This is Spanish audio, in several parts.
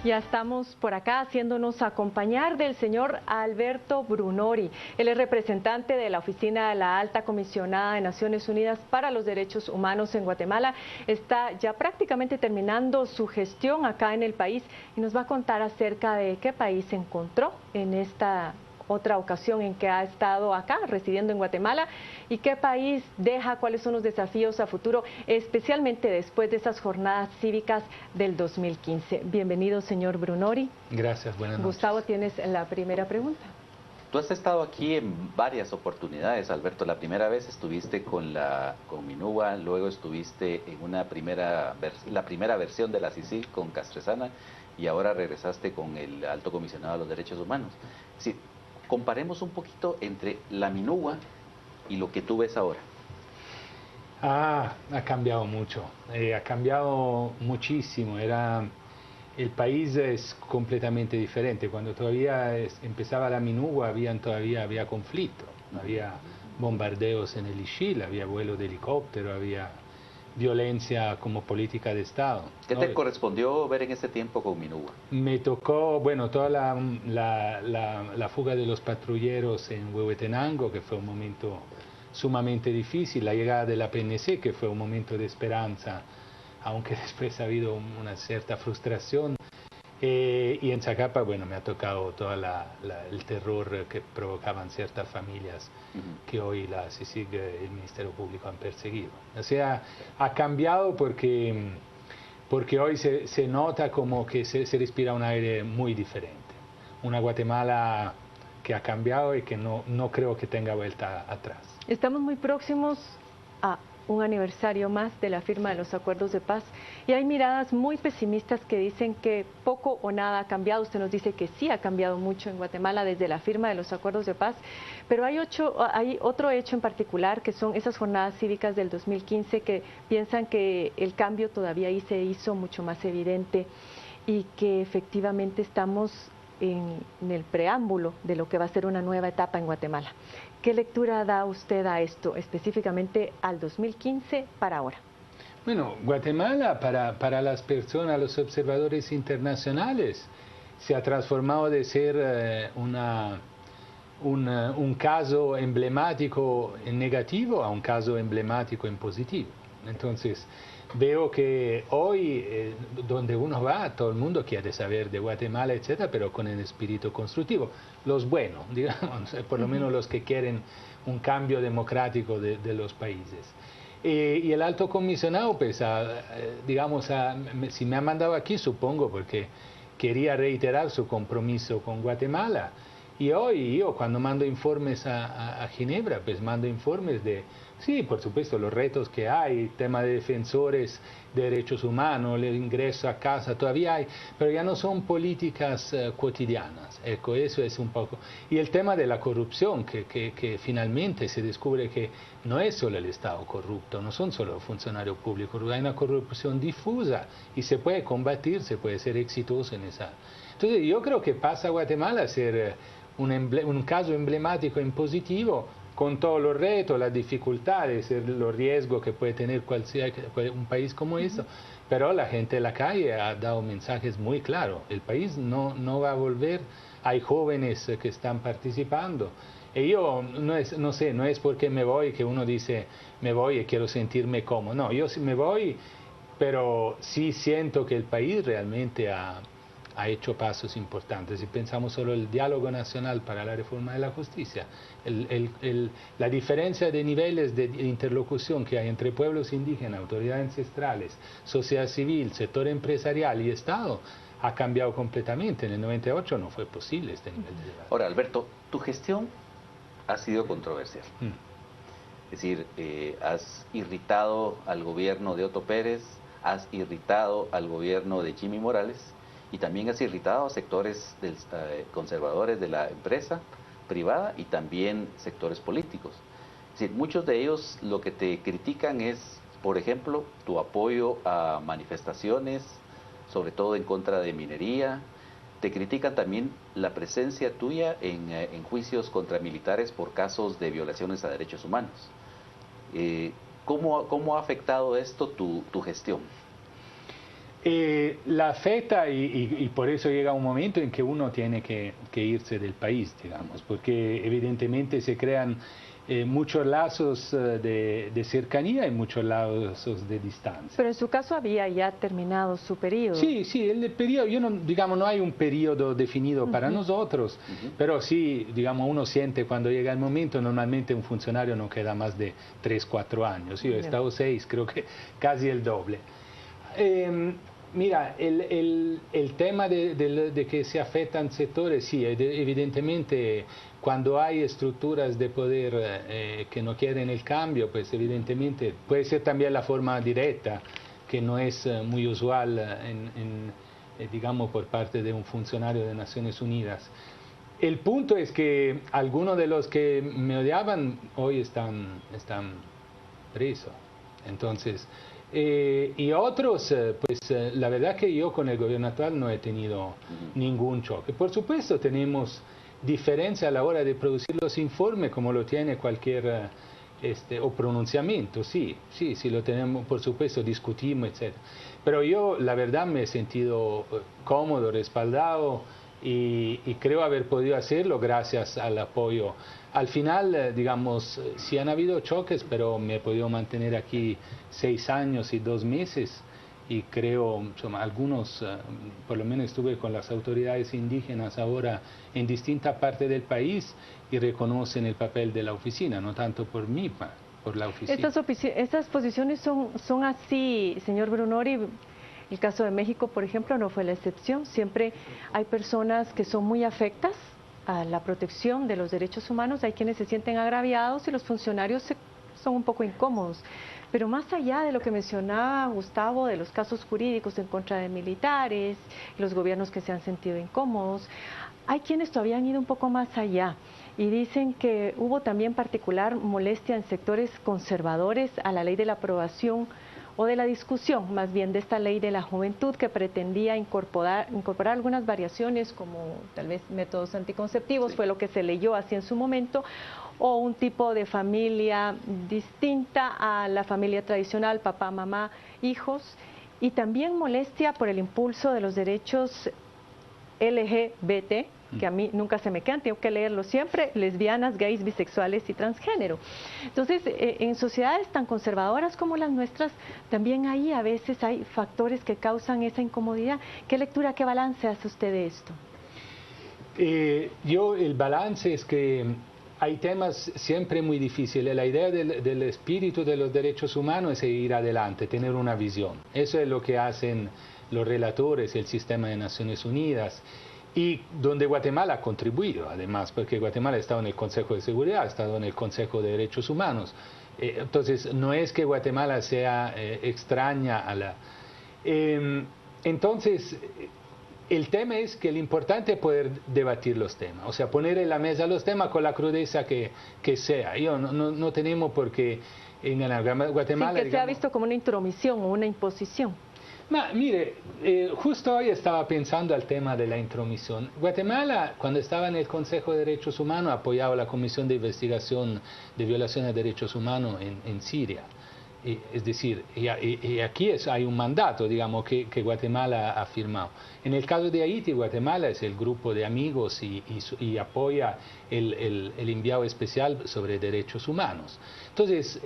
Ya estamos por acá haciéndonos acompañar del señor Alberto Brunori. Él es representante de la Oficina de la Alta Comisionada de Naciones Unidas para los Derechos Humanos en Guatemala. Está ya prácticamente terminando su gestión acá en el país y nos va a contar acerca de qué país se encontró en esta otra ocasión en que ha estado acá, residiendo en Guatemala, y qué país deja, cuáles son los desafíos a futuro, especialmente después de esas jornadas cívicas del 2015. Bienvenido, señor Brunori. Gracias, buenas noches. Gustavo, tienes la primera pregunta. Tú has estado aquí en varias oportunidades, Alberto. La primera vez estuviste con Minúa, luego estuviste en la primera versión de la CICIG con Castresana y ahora regresaste con el Alto Comisionado de los Derechos Humanos. Sí, comparemos un poquito entre la Minúa y lo que tú ves ahora. Ha cambiado mucho, ha cambiado muchísimo. El país es completamente diferente. Cuando todavía empezaba la Minúa había conflicto, había bombardeos en el Ixil, había vuelo de helicóptero, había violencia como política de Estado. ¿Qué te correspondió ver en ese tiempo con Minúa? Me tocó, bueno, toda la fuga de los patrulleros en Huehuetenango, que fue un momento sumamente difícil, la llegada de la PNC, que fue un momento de esperanza, aunque después ha habido una cierta frustración. Y en Zacapa, bueno, me ha tocado todo el terror que provocaban ciertas familias que hoy la CICIG y el Ministerio Público han perseguido. O sea, ha cambiado porque hoy se nota como que se respira un aire muy diferente. Una Guatemala que ha cambiado y que no creo que tenga vuelta atrás. Estamos muy próximos a un aniversario más de la firma de los acuerdos de paz y hay miradas muy pesimistas que dicen que poco o nada ha cambiado. Usted nos dice que sí ha cambiado mucho en Guatemala desde la firma de los acuerdos de paz, pero hay otro hecho en particular que son esas jornadas cívicas del 2015 que piensan que el cambio todavía ahí se hizo mucho más evidente y que efectivamente estamos en el preámbulo de lo que va a ser una nueva etapa en Guatemala. ¿Qué lectura da usted a esto, específicamente al 2015 para ahora? Bueno, Guatemala para las personas, los observadores internacionales, se ha transformado de ser un caso emblemático en negativo a un caso emblemático en positivo. Entonces, veo que hoy, donde uno va, todo el mundo quiere saber de Guatemala, etcétera, pero con el espíritu constructivo. Los buenos, digamos, por lo menos los que quieren un cambio democrático de los países. Y el alto comisionado, pues, si me ha mandado aquí, supongo, porque quería reiterar su compromiso con Guatemala. Y hoy yo cuando mando informes a Ginebra, pues mando informes de, sí, por supuesto, los retos que hay, tema de defensores de derechos humanos, el ingreso a casa, todavía hay, pero ya no son políticas cotidianas. Eso es un poco. Y el tema de la corrupción, que finalmente se descubre que no es solo el Estado corrupto, no son solo funcionarios públicos, hay una corrupción difusa y se puede combatir, se puede ser exitoso en esa. Entonces yo creo que pasa a Guatemala a ser un caso emblemático en positivo, con todos los retos, las dificultades, los riesgos que puede tener un país como eso, pero la gente de la calle ha dado mensajes muy claros. El país no va a volver, hay jóvenes que están participando. Y yo no es porque me voy que uno dice me voy y quiero sentirme cómodo. No, yo sí me voy, pero sí siento que el país realmente ha hecho pasos importantes. Si pensamos solo el diálogo nacional para la reforma de la justicia, la diferencia de niveles de interlocución que hay entre pueblos indígenas, autoridades ancestrales, sociedad civil, sector empresarial y Estado, ha cambiado completamente. En el 98 no fue posible este nivel de debate. Ahora, Alberto, tu gestión ha sido controversial. Es decir, has irritado al gobierno de Otto Pérez, has irritado al gobierno de Jimmy Morales, y también has irritado a sectores conservadores de la empresa privada y también sectores políticos. Es decir, muchos de ellos lo que te critican es, por ejemplo, tu apoyo a manifestaciones, sobre todo en contra de minería. Te critican también la presencia tuya en juicios contra militares por casos de violaciones a derechos humanos. ¿Cómo ha afectado esto tu gestión? La afecta y por eso llega un momento en que uno tiene que irse del país, digamos, porque evidentemente se crean muchos lazos de cercanía y muchos lazos de distancia. Pero en su caso había ya terminado su periodo. Sí, sí, el periodo, yo no, digamos, no hay un periodo definido para nosotros, pero sí, digamos, uno siente cuando llega el momento, normalmente un funcionario no queda más de 3, 4 años, yo he estado 6, creo que casi el doble. Mira, el tema de que se afectan sectores, sí, evidentemente cuando hay estructuras de poder que no quieren el cambio, pues evidentemente puede ser también la forma directa, que no es muy usual digamos, por parte de un funcionario de Naciones Unidas. El punto es que algunos de los que me odiaban hoy están presos. Entonces, y otros, pues la verdad que yo con el gobierno actual no he tenido ningún choque. Por supuesto tenemos diferencia a la hora de producir los informes, como lo tiene cualquier o pronunciamiento, sí lo tenemos, por supuesto, discutimos, etc. Pero yo la verdad me he sentido cómodo, respaldado y creo haber podido hacerlo gracias al apoyo. Al final, digamos, sí han habido choques, pero me he podido mantener aquí 6 años y 2 meses y creo, algunos, por lo menos estuve con las autoridades indígenas ahora en distintas partes del país y reconocen el papel de la oficina, no tanto por mí, por la oficina. Estas posiciones son así, señor Brunori. El caso de México, por ejemplo, no fue la excepción. Siempre hay personas que son muy afectas a la protección de los derechos humanos, hay quienes se sienten agraviados y los funcionarios son un poco incómodos. Pero más allá de lo que mencionaba Gustavo, de los casos jurídicos en contra de militares, los gobiernos que se han sentido incómodos, hay quienes todavía han ido un poco más allá y dicen que hubo también particular molestia en sectores conservadores a la ley de la aprobación o de la discusión, más bien de esta ley de la juventud que pretendía incorporar algunas variaciones como tal vez métodos anticonceptivos, fue lo que se leyó así en su momento, o un tipo de familia distinta a la familia tradicional, papá, mamá, hijos, y también molestia por el impulso de los derechos LGBT, que a mí nunca se me quedan, tengo que leerlo siempre, lesbianas, gays, bisexuales y transgénero. Entonces, en sociedades tan conservadoras como las nuestras, también ahí a veces hay factores que causan esa incomodidad. ¿Qué lectura, qué balance hace usted de esto? El balance es que hay temas siempre muy difíciles. La idea del espíritu de los derechos humanos es ir adelante, tener una visión. Eso es lo que hacen los relatores, el sistema de Naciones Unidas, y donde Guatemala ha contribuido, además, porque Guatemala ha estado en el Consejo de Seguridad, ha estado en el Consejo de Derechos Humanos. Entonces, no es que Guatemala sea extraña a la... entonces, el tema es que lo importante es poder debatir los temas, o sea, poner en la mesa los temas con la crudeza que sea. No tenemos por qué en Guatemala... Sin que sea visto como una intromisión o una imposición. Mire, justo hoy estaba pensando al tema de la intromisión. Guatemala, cuando estaba en el Consejo de Derechos Humanos, apoyaba la Comisión de Investigación de Violaciones de Derechos Humanos en Siria. Es decir, y aquí hay un mandato, digamos, que Guatemala ha firmado. En el caso de Haití, Guatemala es el grupo de amigos y apoya el enviado especial sobre derechos humanos. Entonces,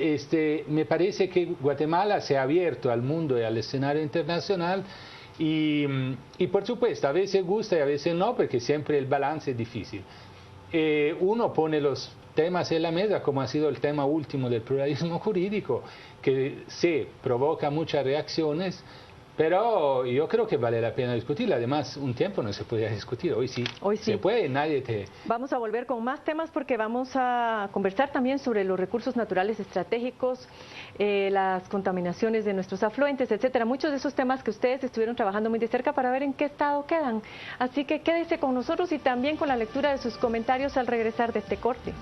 me parece que Guatemala se ha abierto al mundo y al escenario internacional y por supuesto, a veces gusta y a veces no, porque siempre el balance es difícil. Uno pone los temas en la mesa, como ha sido el tema último del pluralismo jurídico, que sí, provoca muchas reacciones, pero yo creo que vale la pena discutirla. Además, un tiempo no se podía discutir, hoy sí se puede, nadie te... Vamos a volver con más temas porque vamos a conversar también sobre los recursos naturales estratégicos, las contaminaciones de nuestros afluentes, etcétera. Muchos de esos temas que ustedes estuvieron trabajando muy de cerca para ver en qué estado quedan. Así que quédese con nosotros y también con la lectura de sus comentarios al regresar de este corte.